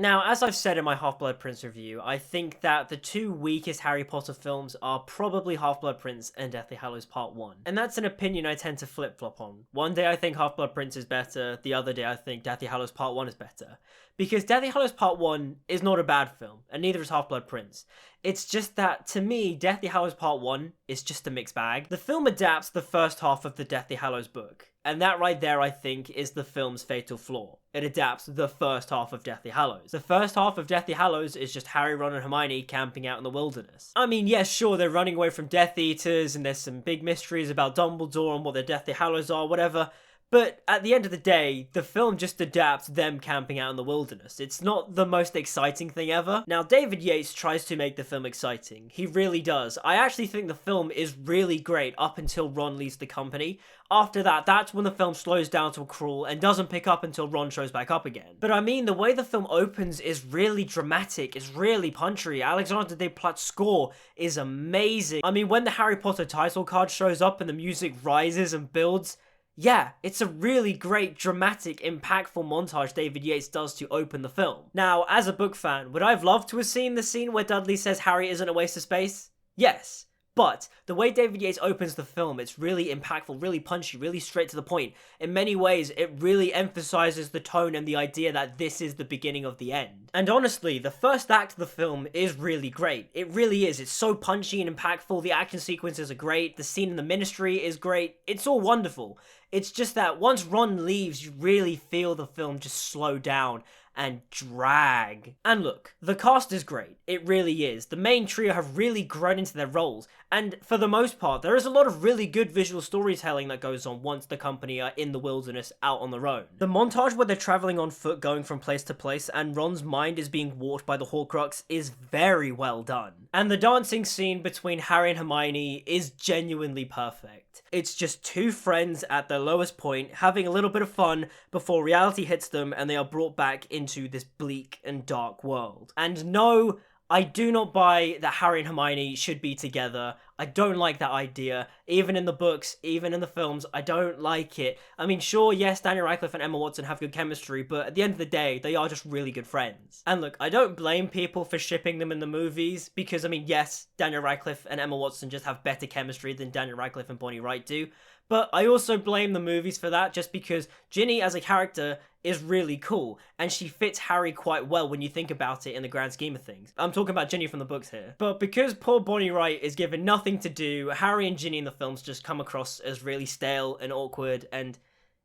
Now, as I've said in my Half-Blood Prince review, I think that the two weakest Harry Potter films are probably Half-Blood Prince and Deathly Hallows Part 1. And that's an opinion I tend to flip-flop on. One day I think Half-Blood Prince is better, the other day I think Deathly Hallows Part 1 is better. Because Deathly Hallows Part 1 is not a bad film, and neither is Half-Blood Prince. It's just that, to me, Deathly Hallows Part 1 is just a mixed bag. The film adapts the first half of the Deathly Hallows book, and that right there, I think, is the film's fatal flaw. It adapts the first half of Deathly Hallows. The first half of Deathly Hallows is just Harry, Ron, and Hermione camping out in the wilderness. I mean, yes, sure, they're running away from Death Eaters, and there's some big mysteries about Dumbledore and what the Deathly Hallows are, whatever. But at the end of the day, the film just adapts them camping out in the wilderness. It's not the most exciting thing ever. Now, David Yates tries to make the film exciting. He really does. I actually think the film is really great up until Ron leaves the company. After that, that's when the film slows down to a crawl and doesn't pick up until Ron shows back up again. But I mean, the way the film opens is really dramatic, it's really punchy. Alexander Desplat's score is amazing. I mean, when the Harry Potter title card shows up and the music rises and builds, yeah, it's a really great, dramatic, impactful montage David Yates does to open the film. Now, as a book fan, would I have loved to have seen the scene where Dudley says Harry isn't a waste of space? Yes. But the way David Yates opens the film, it's really impactful, really punchy, really straight to the point. In many ways, it really emphasizes the tone and the idea that this is the beginning of the end. And honestly, the first act of the film is really great. It really is. It's so punchy and impactful. The action sequences are great. The scene in the ministry is great. It's all wonderful. It's just that once Ron leaves, you really feel the film just slow down and drag. And look, the cast is great. It really is. The main trio have really grown into their roles, and for the most part, there is a lot of really good visual storytelling that goes on once the company are in the wilderness out on their own. The montage where they're traveling on foot going from place to place and Ron's mind is being warped by the Horcrux is very well done. And the dancing scene between Harry and Hermione is genuinely perfect. It's just two friends at their lowest point having a little bit of fun before reality hits them and they are brought back into this bleak and dark world. And no, I do not buy that Harry and Hermione should be together. I don't like that idea. Even in the books, even in the films, I don't like it. I mean, sure, yes, Daniel Radcliffe and Emma Watson have good chemistry, but at the end of the day, they are just really good friends. And look, I don't blame people for shipping them in the movies, because, I mean, yes, Daniel Radcliffe and Emma Watson just have better chemistry than Daniel Radcliffe and Bonnie Wright do. But I also blame the movies for that, just because Ginny as a character is really cool, and she fits Harry quite well when you think about it in the grand scheme of things. I'm talking about Ginny from the books here. But because poor Bonnie Wright is given nothing to do, Harry and Ginny in the films just come across as really stale and awkward, and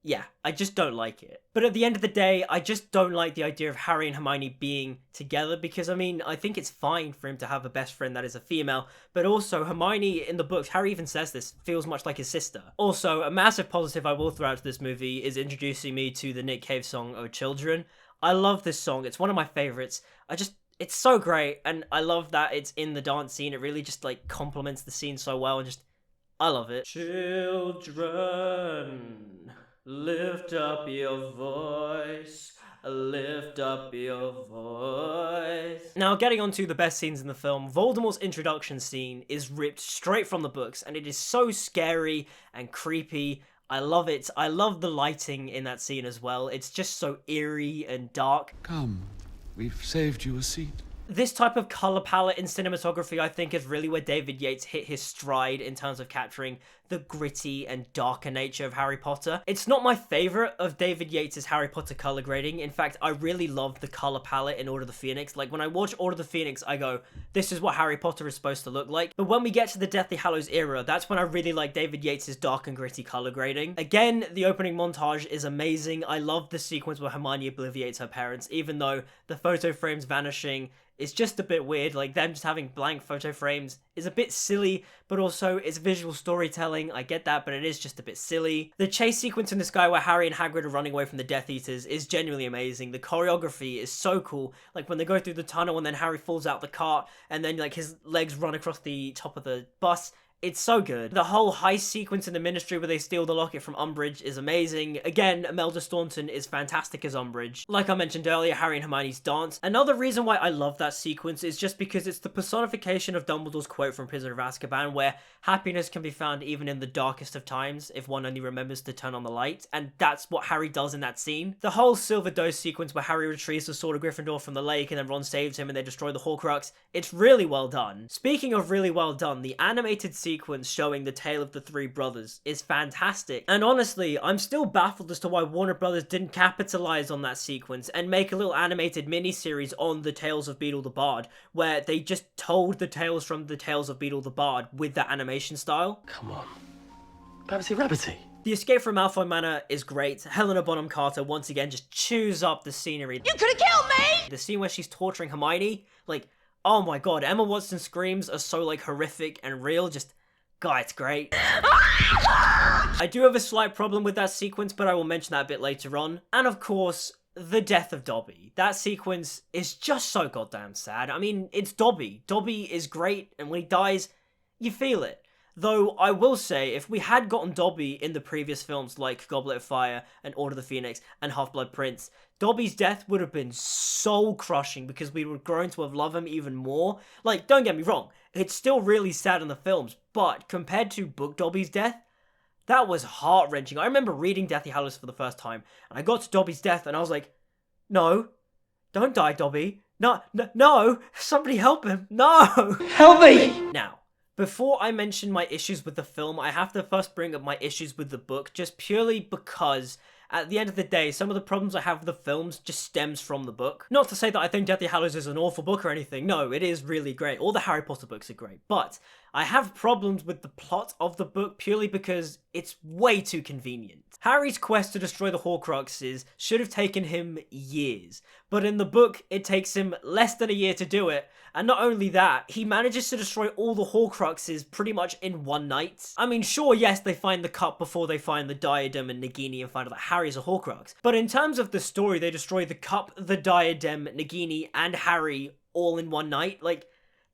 yeah, I just don't like it. But at the end of the day, I just don't like the idea of Harry and Hermione being together because, I mean, I think it's fine for him to have a best friend that is a female, but also Hermione in the books, Harry even says this, feels much like his sister. Also, a massive positive I will throw out to this movie is introducing me to the Nick Cave song, Oh Children. I love this song, it's one of my favorites. It's so great, and I love that it's in the dance scene. It really just, like, complements the scene so well, and just, I love it. Children, lift up your voice, lift up your voice. Now, getting on to the best scenes in the film, Voldemort's introduction scene is ripped straight from the books, and it is so scary and creepy. I love it. I love the lighting in that scene as well. It's just so eerie and dark. Come, we've saved you a seat. This type of color palette in cinematography, I think, is really where David Yates hit his stride in terms of capturing the gritty and darker nature of Harry Potter. It's not my favorite of David Yates' Harry Potter color grading. In fact, I really love the color palette in Order of the Phoenix. Like, when I watch Order of the Phoenix, I go, this is what Harry Potter is supposed to look like. But when we get to the Deathly Hallows era, that's when I really like David Yates' dark and gritty color grading. Again, the opening montage is amazing. I love the sequence where Hermione obliviates her parents, even though the photo frames vanishing is just a bit weird. Like, them just having blank photo frames is a bit silly, but also it's visual storytelling. I get that, but it is just a bit silly. The chase sequence in the sky where Harry and Hagrid are running away from the Death Eaters is genuinely amazing. The choreography is so cool. Like, when they go through the tunnel and then Harry falls out the cart and then, like, his legs run across the top of the bus. It's so good. The whole heist sequence in the Ministry where they steal the locket from Umbridge is amazing. Again, Imelda Staunton is fantastic as Umbridge. Like I mentioned earlier, Harry and Hermione's dance. Another reason why I love that sequence is just because it's the personification of Dumbledore's quote from Prisoner of Azkaban, where happiness can be found even in the darkest of times if one only remembers to turn on the light, and that's what Harry does in that scene. The whole Silver Dose sequence where Harry retrieves the Sword of Gryffindor from the lake and then Ron saves him and they destroy the Horcrux, it's really well done. Speaking of really well done, the animated sequence showing the tale of the three brothers is fantastic, and honestly, I'm still baffled as to why Warner Brothers didn't capitalize on that sequence and make a little animated mini-series on the Tales of Beedle the Bard, where they just told the tales from the Tales of Beedle the Bard with that animation style. Come on. Babbity Rabbity. The escape from Malfoy Manor is great. Helena Bonham Carter once again just chews up the scenery. You could have killed me! The scene where she's torturing Hermione, like, oh my god, Emma Watson's screams are so, like, horrific and real, just, god, it's great. I do have a slight problem with that sequence, but I will mention that a bit later on. And of course, the death of Dobby. That sequence is just so goddamn sad. I mean, it's Dobby. Dobby is great, and when he dies, you feel it. Though, I will say, if we had gotten Dobby in the previous films like Goblet of Fire and Order of the Phoenix and Half-Blood Prince, Dobby's death would have been so crushing because we would have grown to have loved him even more. Like, don't get me wrong, it's still really sad in the films, but compared to Book Dobby's death, that was heart-wrenching. I remember reading Deathly Hallows for the first time, and I got to Dobby's death, and I was like, no, don't die, Dobby. No, somebody help him. No! Help me! Now, before I mention my issues with the film, I have to first bring up my issues with the book, just purely because, at the end of the day, some of the problems I have with the films just stems from the book. Not to say that I think Deathly Hallows is an awful book or anything, no, it is really great. All the Harry Potter books are great, but I have problems with the plot of the book purely because it's way too convenient. Harry's quest to destroy the Horcruxes should have taken him years, but in the book, it takes him less than a year to do it, and not only that, he manages to destroy all the Horcruxes pretty much in one night. I mean, sure, yes, they find the cup before they find the diadem and Nagini and find out that Harry's a Horcrux, but in terms of the story, they destroy the cup, the diadem, Nagini, and Harry all in one night. Like,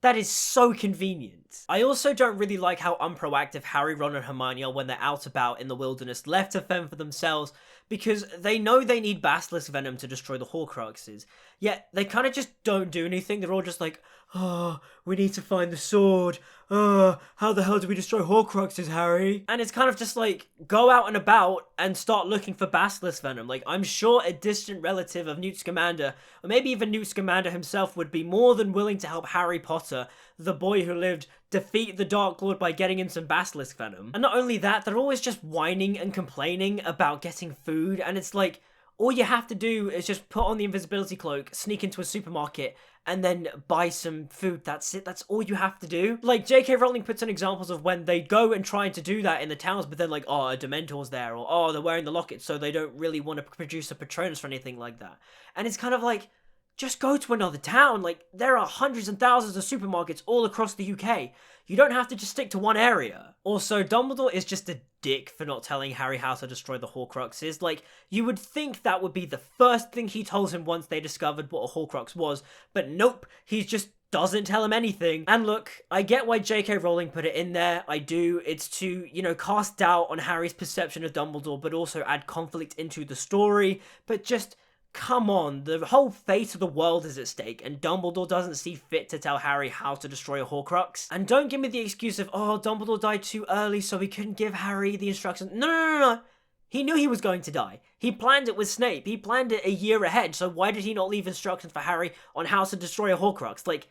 that is so convenient. I also don't really like how unproactive Harry, Ron, and Hermione are when they're out about in the wilderness, left to fend for themselves, because they know they need basilisk venom to destroy the Horcruxes, yet they kind of just don't do anything. They're all just like, oh, we need to find the sword. Oh, how the hell do we destroy Horcruxes, Harry? And it's kind of just like, go out and about and start looking for basilisk venom. Like, I'm sure a distant relative of Newt Scamander, or maybe even Newt Scamander himself, would be more than willing to help Harry Potter, the boy who lived, defeat the Dark Lord by getting in some basilisk venom. And not only that, they're always just whining and complaining about getting food, and it's like, all you have to do is just put on the invisibility cloak, sneak into a supermarket, and then buy some food. That's it. That's all you have to do. Like, J.K. Rowling puts in examples of when they go and try to do that in the towns, but then like, oh, a Dementor's there, or oh, they're wearing the locket, so they don't really want to produce a Patronus or anything like that. And it's kind of like, just go to another town. Like, there are hundreds and thousands of supermarkets all across the UK. You don't have to just stick to one area. Also, Dumbledore is just a dick for not telling Harry how to destroy the Horcruxes. Like, you would think that would be the first thing he told him once they discovered what a Horcrux was, but nope, he just doesn't tell him anything. And look, I get why J.K. Rowling put it in there, I do. It's to, you know, cast doubt on Harry's perception of Dumbledore, but also add conflict into the story, but just, come on, the whole fate of the world is at stake, and Dumbledore doesn't see fit to tell Harry how to destroy a Horcrux. And don't give me the excuse of, oh, Dumbledore died too early, so he couldn't give Harry the instructions. No. He knew he was going to die. He planned it with Snape. He planned it a year ahead, so why did he not leave instructions for Harry on how to destroy a Horcrux? Like,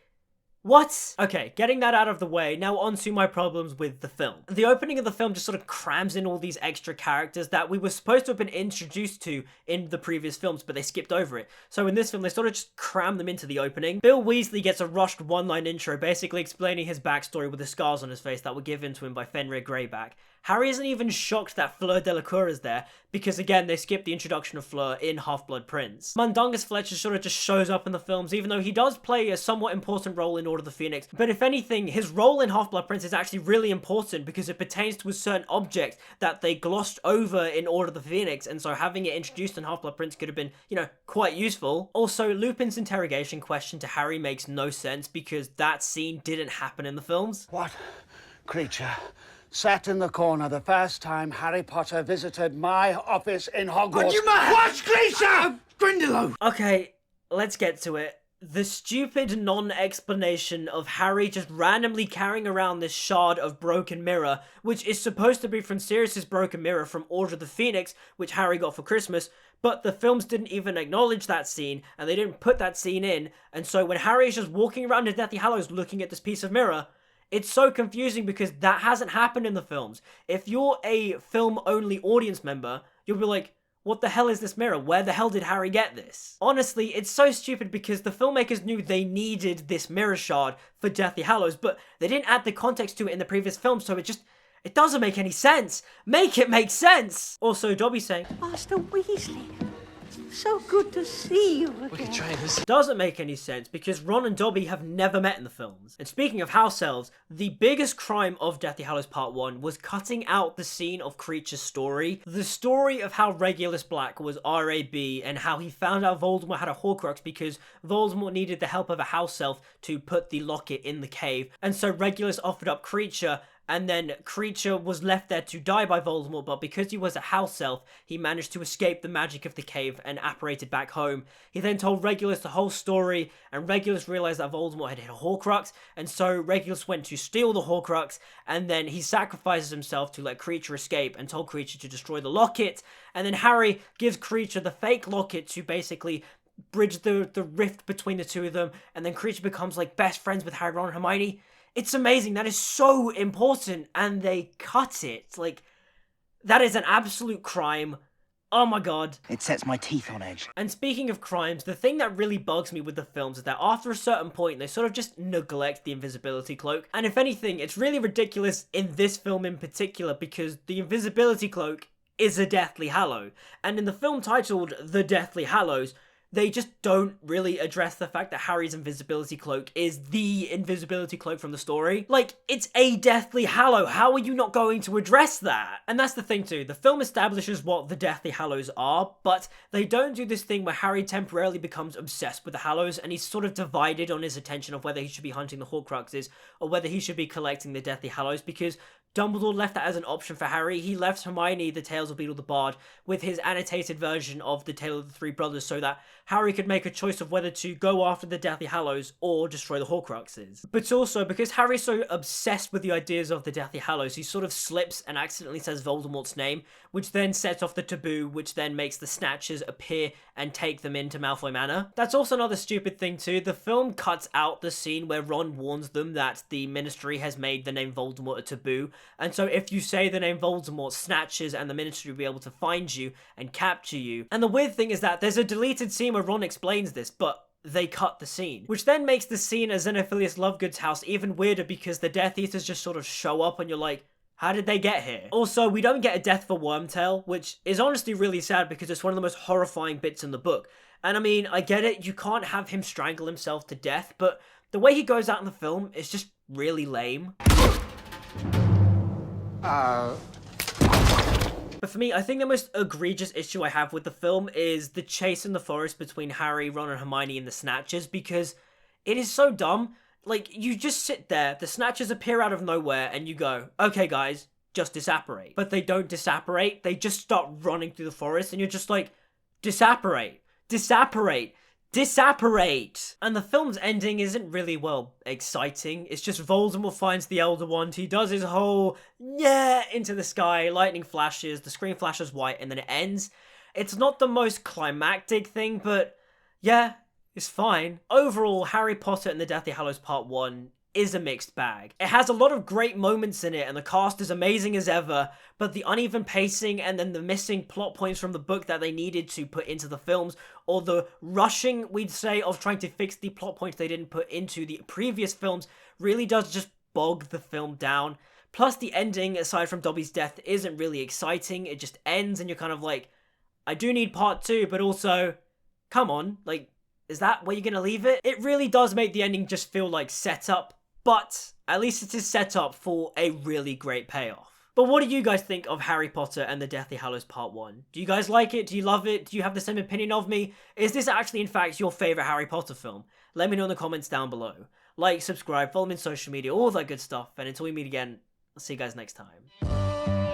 what? Okay, getting that out of the way, now on to my problems with the film. The opening of the film just sort of crams in all these extra characters that we were supposed to have been introduced to in the previous films, but they skipped over it. So in this film, they sort of just cram them into the opening. Bill Weasley gets a rushed one-line intro, basically explaining his backstory with the scars on his face that were given to him by Fenrir Greyback. Harry isn't even shocked that Fleur Delacour is there, because again, they skipped the introduction of Fleur in Half-Blood Prince. Mundungus Fletcher sort of just shows up in the films, even though he does play a somewhat important role in Order of the Phoenix, but if anything, his role in Half-Blood Prince is actually really important because it pertains to a certain object that they glossed over in Order of the Phoenix, and so having it introduced in Half-Blood Prince could have been, you know, quite useful. Also, Lupin's interrogation question to Harry makes no sense because that scene didn't happen in the films. What Creature sat in the corner the first time Harry Potter visited my office in Hogwarts. Are you mad? Watch Creature! Grindylow! Okay, let's get to it. The stupid non-explanation of Harry just randomly carrying around this shard of broken mirror, which is supposed to be from Sirius's broken mirror from Order of the Phoenix, which Harry got for Christmas, but the films didn't even acknowledge that scene, and they didn't put that scene in, and so when Harry is just walking around in Deathly Hallows looking at this piece of mirror, it's so confusing because that hasn't happened in the films. If you're a film-only audience member, you'll be like, what the hell is this mirror? Where the hell did Harry get this? Honestly, it's so stupid because the filmmakers knew they needed this mirror shard for Deathly Hallows, but they didn't add the context to it in the previous film, so it doesn't make any sense. Make it make sense! Also, Dobby saying, Master Weasley, so good to see you again. We could try this. doesn't make any sense because Ron and Dobby have never met in the films. And speaking of house elves, the biggest crime of Deathly Hallows Part 1 was cutting out the scene of Kreacher's story. The story of how Regulus Black was RAB and how he found out Voldemort had a Horcrux because Voldemort needed the help of a house elf to put the locket in the cave. And so Regulus offered up Kreacher, and then Kreacher was left there to die by Voldemort, but because he was a house elf, he managed to escape the magic of the cave and apparated back home. He then told Regulus the whole story, and Regulus realized that Voldemort had hit a Horcrux, and so Regulus went to steal the Horcrux, and then he sacrifices himself to let Kreacher escape and told Kreacher to destroy the locket, and then Harry gives Kreacher the fake locket to basically bridge the rift between the two of them, and then Kreacher becomes like best friends with Harry, Ron, and Hermione. It's amazing. That is so important, and they cut it. Like, that is an absolute crime. Oh my god. It sets my teeth on edge. And speaking of crimes, the thing that really bugs me with the films is that after a certain point, they sort of just neglect the invisibility cloak. And if anything, it's really ridiculous in this film in particular because the invisibility cloak is a Deathly Hallow. And in the film titled The Deathly Hallows, they just don't really address the fact that Harry's invisibility cloak is the invisibility cloak from the story. Like, it's a Deathly Hallow. How are you not going to address that? And that's the thing too. The film establishes what the Deathly Hallows are, but they don't do this thing where Harry temporarily becomes obsessed with the Hallows and he's sort of divided on his attention of whether he should be hunting the Horcruxes or whether he should be collecting the Deathly Hallows, because Dumbledore left that as an option for Harry. He left Hermione the Tales of Beedle the Bard with his annotated version of the Tale of the Three Brothers so that Harry could make a choice of whether to go after the Deathly Hallows or destroy the Horcruxes. But also, because Harry's so obsessed with the ideas of the Deathly Hallows, he sort of slips and accidentally says Voldemort's name, which then sets off the taboo, which then makes the Snatchers appear and take them into Malfoy Manor. That's also another stupid thing too. The film cuts out the scene where Ron warns them that the Ministry has made the name Voldemort a taboo, and so if you say the name Voldemort, Snatchers and the Ministry will be able to find you and capture you. And the weird thing is that there's a deleted scene where Ron explains this, but they cut the scene. Which then makes the scene at Xenophilius Lovegood's house even weirder because the Death Eaters just sort of show up and you're like, how did they get here? Also, we don't get a death for Wormtail, which is honestly really sad because it's one of the most horrifying bits in the book. And I mean, I get it, you can't have him strangle himself to death, but the way he goes out in the film is just really lame. But for me, I think the most egregious issue I have with the film is the chase in the forest between Harry, Ron, and Hermione and the Snatchers, because it is so dumb. Like, you just sit there, the Snatchers appear out of nowhere, and you go, okay guys, just disapparate. But they don't disapparate, they just start running through the forest, and you're just like, disapparate, disapparate, disapparate. And the film's ending isn't really, well, exciting. It's just Voldemort finds the Elder Wand, he does his whole, yeah, into the sky, lightning flashes, the screen flashes white, and then it ends. It's not the most climactic thing, but yeah, it's fine. Overall, Harry Potter and the Deathly Hallows Part 1 is a mixed bag. It has a lot of great moments in it, and the cast is amazing as ever, but the uneven pacing and then the missing plot points from the book that they needed to put into the films, or the rushing, we'd say, of trying to fix the plot points they didn't put into the previous films, really does just bog the film down. Plus, the ending, aside from Dobby's death, isn't really exciting. It just ends, and you're kind of like, I do need part 2, but also, come on, like, is that where you're gonna leave it? It really does make the ending just feel like setup, but at least it is set up for a really great payoff. But what do you guys think of Harry Potter and the Deathly Hallows Part 1? Do you guys like it? Do you love it? Do you have the same opinion of me? Is this actually, in fact, your favourite Harry Potter film? Let me know in the comments down below. Like, subscribe, follow me on social media, all that good stuff, and until we meet again, I'll see you guys next time.